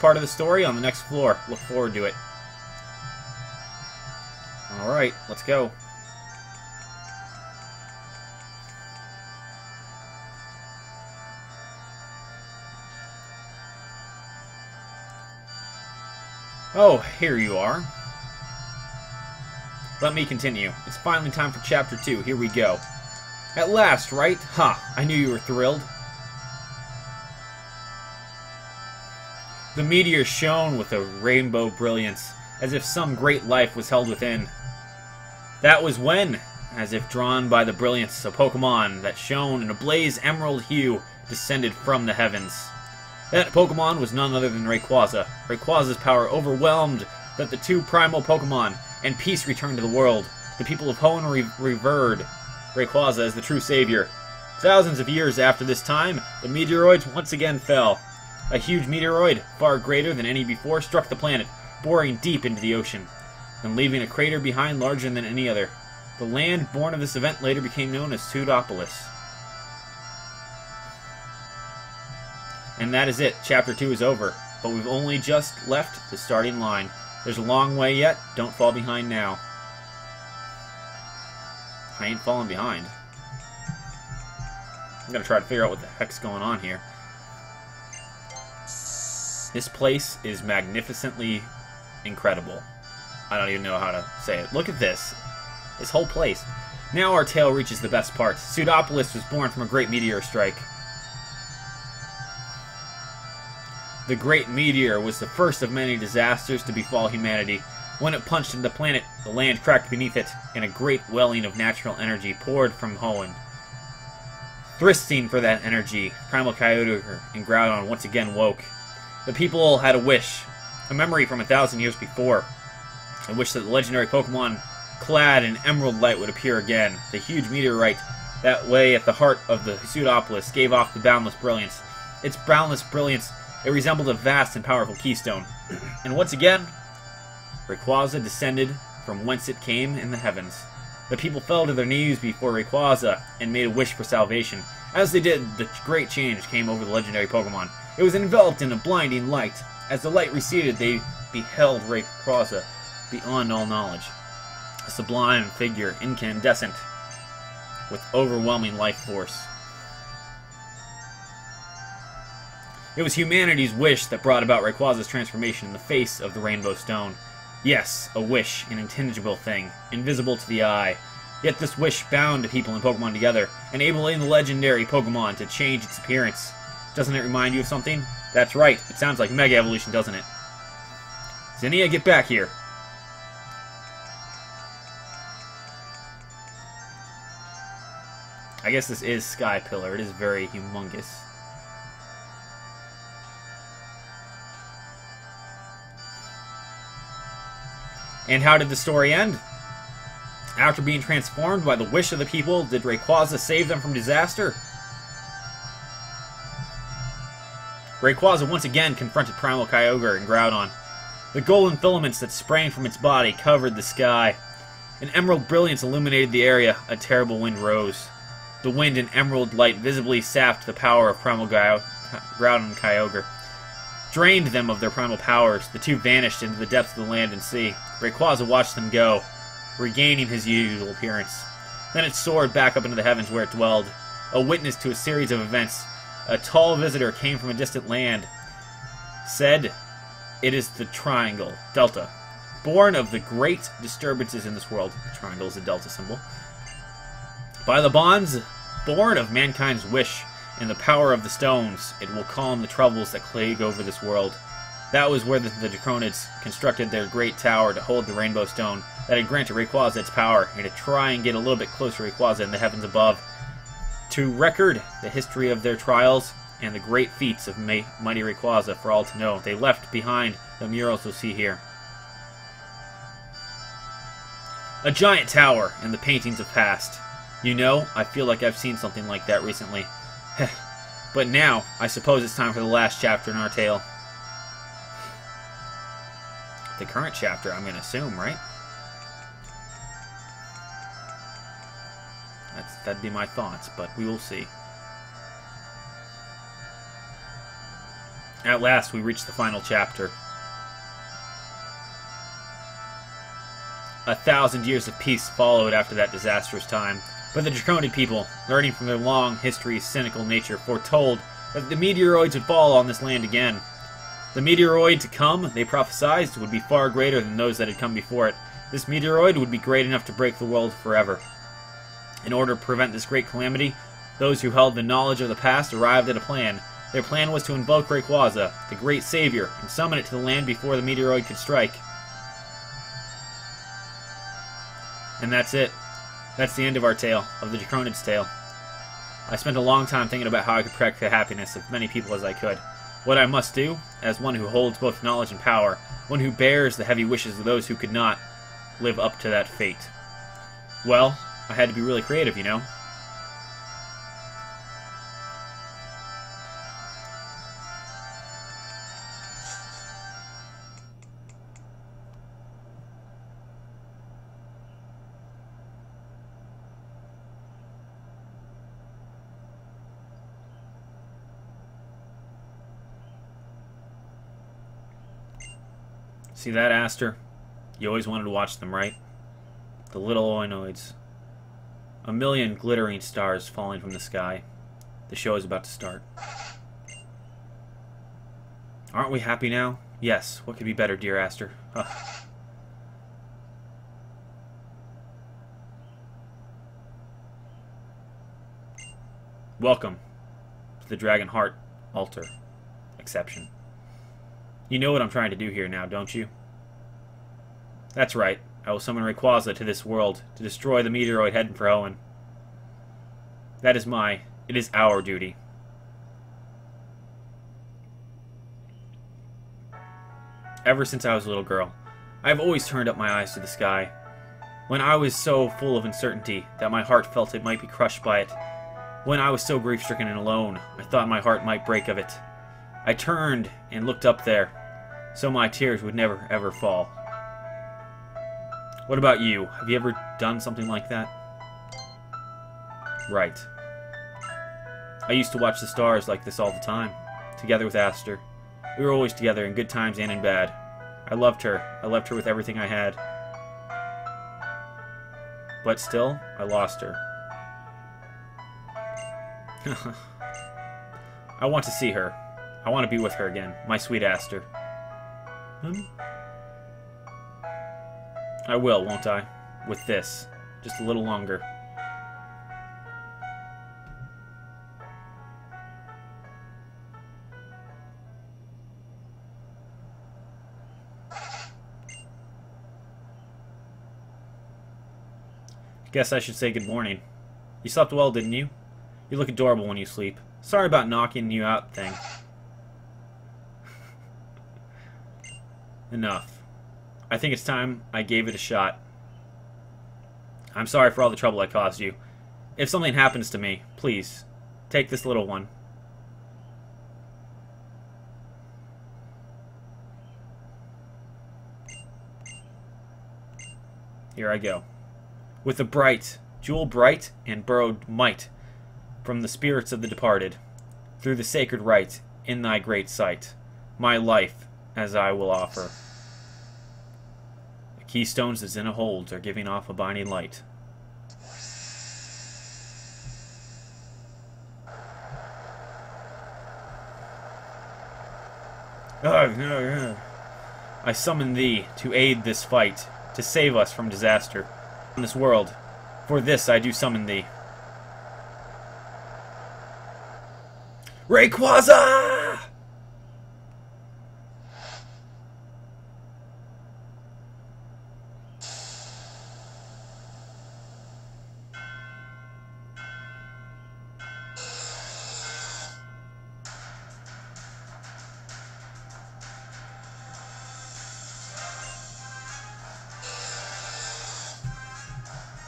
part of the story on the next floor. Look forward to it. Alright, let's go. Oh, here you are. Let me continue. It's finally time for Chapter 2. Here we go. At last, right? Ha! I knew you were thrilled. The meteor shone with a rainbow brilliance, as if some great life was held within. That was when, as if drawn by the brilliance, a Pokémon that shone in a blaze emerald hue descended from the heavens. That Pokémon was none other than Rayquaza. Rayquaza's power overwhelmed that the two primal Pokémon, and peace returned to the world. The people of Hoenn revered Rayquaza as the true savior. Thousands of years after this time, the meteoroids once again fell. A huge meteoroid, far greater than any before, struck the planet, boring deep into the ocean, and leaving a crater behind larger than any other. The land born of this event later became known as Pseudopolis. And that is it. Chapter 2 is over. But we've only just left the starting line. There's a long way yet. Don't fall behind now. I ain't falling behind. I'm gonna try to figure out what the heck's going on here. This place is magnificently incredible. I don't even know how to say it. Look at this. This whole place. Now our tale reaches the best part. Pseudopolis was born from a great meteor strike. The great meteor was the first of many disasters to befall humanity. When it punched into the planet, the land cracked beneath it, and a great welling of natural energy poured from Hoenn. Thirsting for that energy, Primal Kyogre and Groudon once again woke. The people had a wish, a memory from 1,000 years before. A wish that the legendary Pokemon clad in emerald light would appear again. The huge meteorite that lay at the heart of the Pseudopolis gave off the boundless brilliance. Its boundless brilliance, it resembled a vast and powerful keystone. And once again, Rayquaza descended from whence it came in the heavens. The people fell to their knees before Rayquaza and made a wish for salvation. As they did, the great change came over the legendary Pokemon. It was enveloped in a blinding light. As the light receded, they beheld Rayquaza beyond all knowledge. A sublime figure, incandescent, with overwhelming life force. It was humanity's wish that brought about Rayquaza's transformation in the face of the Rainbow Stone. Yes, a wish, an intangible thing, invisible to the eye. Yet this wish bound the people and Pokemon together, enabling the legendary Pokemon to change its appearance. Doesn't it remind you of something? That's right, it sounds like Mega Evolution, doesn't it? Zinnia, get back here! I guess this is Sky Pillar. It is very humongous. And how did the story end? After being transformed by the wish of the people, did Rayquaza save them from disaster? Rayquaza once again confronted Primal Kyogre and Groudon. The golden filaments that sprang from its body covered the sky. An emerald brilliance illuminated the area. A terrible wind rose. The wind and emerald light visibly sapped the power of Primal Groudon and Kyogre. Drained them of their primal powers, the two vanished into the depths of the land and sea. Rayquaza watched them go, regaining his usual appearance. Then it soared back up into the heavens where it dwelled. A witness to a series of events, a tall visitor came from a distant land. Said, "It is the Triangle, Delta, born of the great disturbances in this world." The triangle is a Delta symbol. By the bonds born of mankind's wish and the power of the stones, it will calm the troubles that plague over this world. That was where the Draconids constructed their great tower to hold the Rainbow Stone that had granted Rayquaza its power, and to try and get a little bit closer to Rayquaza in the heavens above. To record the history of their trials and the great feats of mighty Rayquaza for all to know, they left behind the murals you'll see here. A giant tower and the paintings of past. You know, I feel like I've seen something like that recently. But now, I suppose it's time for the last chapter in our tale. The current chapter, I'm going to assume, right? That'd be my thoughts, but we will see. At last, we reached the final chapter. 1,000 years of peace followed after that disastrous time, but the Draconic people, learning from their long history's cynical nature, foretold that the meteoroids would fall on this land again. The meteoroid to come, they prophesied, would be far greater than those that had come before it. This meteoroid would be great enough to break the world forever. In order to prevent this great calamity, those who held the knowledge of the past arrived at a plan. Their plan was to invoke Rayquaza, the great savior, and summon it to the land before the meteoroid could strike. And that's it. That's the end of our tale, of the Draconid's tale. I spent a long time thinking about how I could protect the happiness of many people as I could. What I must do, as one who holds both knowledge and power, one who bears the heavy wishes of those who could not live up to that fate. Well, I had to be really creative, you know. See that, Aster? You always wanted to watch them, right? The little Oinoids. 1,000,000 glittering stars falling from the sky. The show is about to start. Aren't we happy now? Yes. What could be better, dear Aster? Welcome to the Dragon Heart Altar. Xseption. You know what I'm trying to do here now, don't you? That's right. I will summon Rayquaza to this world to destroy the meteoroid heading for Hoenn. That is it is our duty. Ever since I was a little girl, I have always turned up my eyes to the sky. When I was so full of uncertainty that my heart felt it might be crushed by it, when I was so grief-stricken and alone, I thought my heart might break of it. I turned and looked up there, so my tears would never ever fall. What about you? Have you ever done something like that? Right. I used to watch the stars like this all the time, together with Aster. We were always together in good times and in bad. I loved her. I loved her with everything I had. But still, I lost her. I want to see her. I want to be with her again, my sweet Aster. I will, won't I? With this. Just a little longer. Guess I should say good morning. You slept well, didn't you? You look adorable when you sleep. Sorry about knocking you out thing. Enough. I think it's time I gave it a shot. I'm sorry for all the trouble I caused you. If something happens to me, please, take this little one. Here I go. With a bright, jewel bright and borrowed might from the spirits of the departed, through the sacred rite in thy great sight, my life as I will offer. The keystones that Zena holds are giving off a binding light. I summon thee to aid this fight, to save us from disaster in this world. For this I do summon thee. Rayquaza!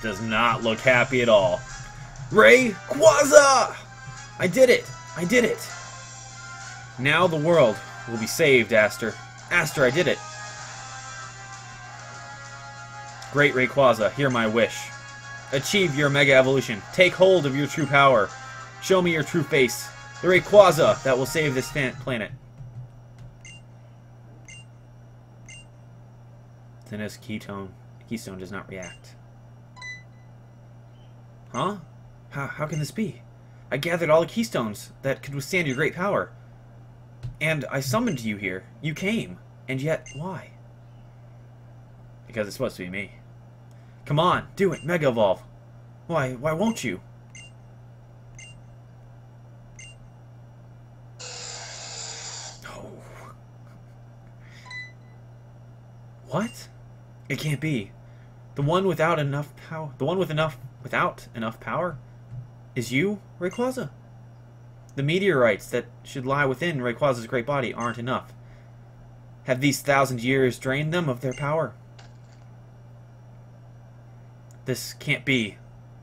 Does not look happy at all. Rayquaza! I did it! I did it! Now the world will be saved, Aster. Aster, I did it! Great Rayquaza, hear my wish. Achieve your Mega Evolution. Take hold of your true power. Show me your true face. The Rayquaza that will save this planet. Tennis keystone does not react. Huh? How can this be? I gathered all the keystones that could withstand your great power. And I summoned you here. You came. And yet, why? Because it's supposed to be me. Come on, do it. Mega Evolve. Why won't you? Oh. What? It can't be. The one without enough power. The one without enough power is you, Rayquaza. The meteorites that should lie within Rayquaza's great body aren't enough. Have these 1,000 years drained them of their power? This can't be.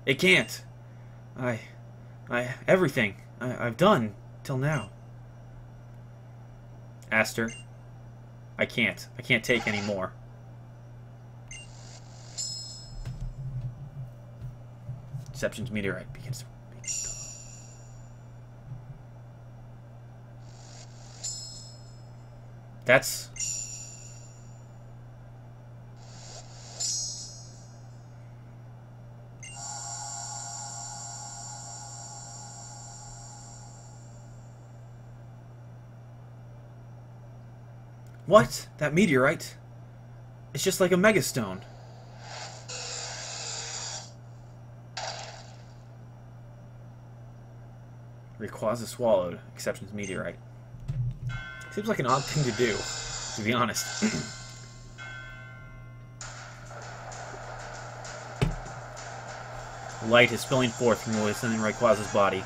It can't. Everything I've done till now. Aster, I can't take any more. Xseption's meteorite begins to... That's... What? That meteorite? It's just like a megastone. Rayquaza swallowed Xseption's meteorite. Seems like an odd thing to do, to be honest. Light is spilling forth from within Rayquaza's body.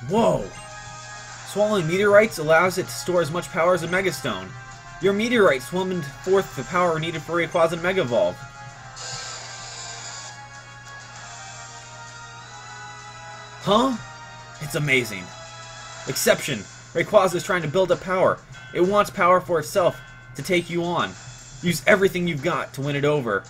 Whoa! Swallowing meteorites allows it to store as much power as a Megastone. Your meteorite summoned forth the power needed for Rayquaza and Mega Evolve. Huh? It's amazing. Xseption. Rayquaza is trying to build up power. It wants power for itself to take you on. Use everything you've got to win it over.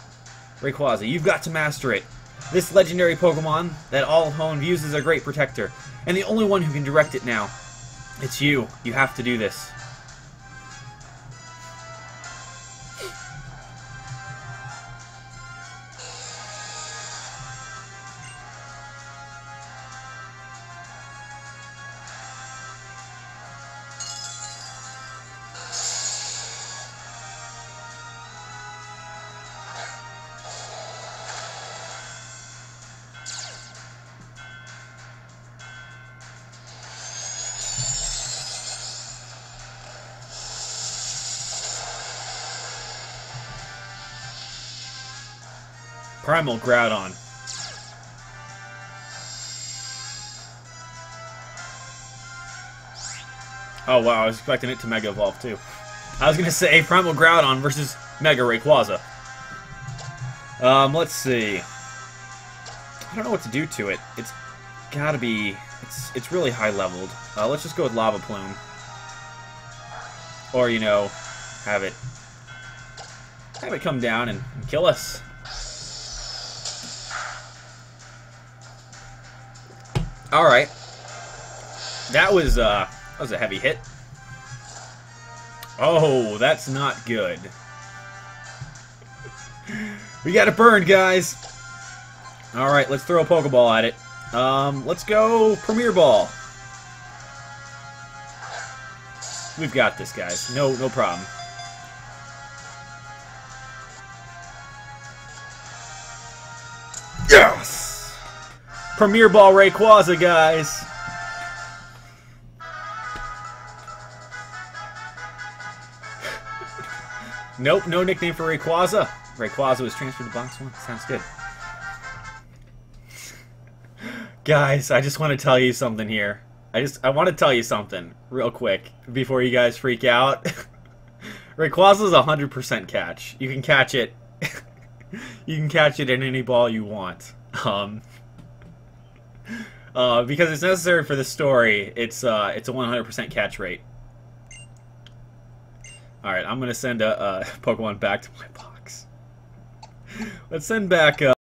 Rayquaza, you've got to master it. This legendary Pokemon that all Hoenn views as a great protector, and the only one who can direct it now. It's you. You have to do this. Primal Groudon. Oh wow, I was expecting it to Mega Evolve too. I was gonna say Primal Groudon versus Mega Rayquaza. Let's see. I don't know what to do to it. It's gotta be... It's really high leveled. Let's just go with Lava Plume. Or, you know, have it come down and kill us. Alright. That was a heavy hit. Oh, that's not good. We got it burned, guys. Alright, let's throw a Pokeball at it. Let's go Premier Ball. We've got this, guys. No problem. Yes! Premier Ball Rayquaza, guys. Nope, no nickname for Rayquaza. Rayquaza was transferred to Box 1. Sounds good. Guys, I just want to tell you something here. I want to tell you something real quick before you guys freak out. Rayquaza is 100% catch. You can catch it. You can catch it in any ball you want. Because it's necessary for the story. It's a 100% catch rate. All right, I'm gonna send a Pokemon back to my box. Let's send back.